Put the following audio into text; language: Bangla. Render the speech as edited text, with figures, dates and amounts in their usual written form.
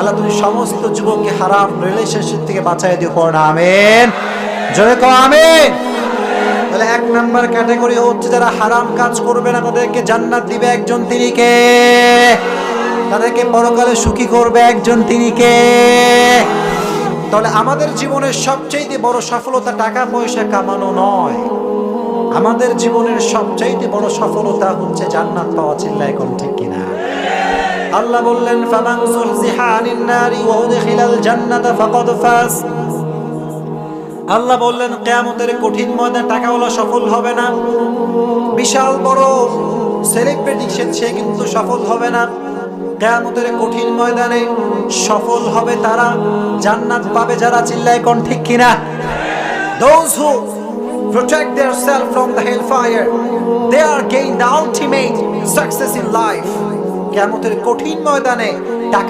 আল্লাহ তুমি সমস্ত যুবককে হারাম রিলেশনশিপ থেকে বাঁচাই দিও, পড়না আমিন। জোরে কও আমিন। তাহলে এক নাম্বার ক্যাটাগরি হচ্ছে যারা হারাম কাজ করবে না, তাদেরকে জান্নাত দিবে একজন, তিনি কে? তাদেরকে পরকালে সুখী করবে একজন, তিনি কে? তাহলে আমাদের জীবনের সবচেয়ে বড় সফলতা টাকা পয়সা কামানো নয়, আমাদের জীবনের সবচেয়ে বড় সফলতা হচ্ছে জান্নাত পাওয়া। চিল্লায় কোন ঠিক কিনা? আল্লাহ বললেন ফামান যুহজিহা আনিন নারি ওয়া উদখিলাল জান্নাতা ফাকাদ ফাজ। আল্লাহ বললেন কিয়ামতের কঠিন ময়দানে টাকাওয়ালা সফল হবে না, বিশাল বড় সেলিব্রিটি সে কিন্তু সফল হবে না। কিয়ামতের কঠিন ময়দানে সফল হবে তারা, জান্নাত পাবে যারা। চিল্লায় কোন ঠিক কিনা? Those who protect themselves from the hellfire, they are gain the ultimate success in life. কিয়ামতের কঠিন ময়দানে টাকা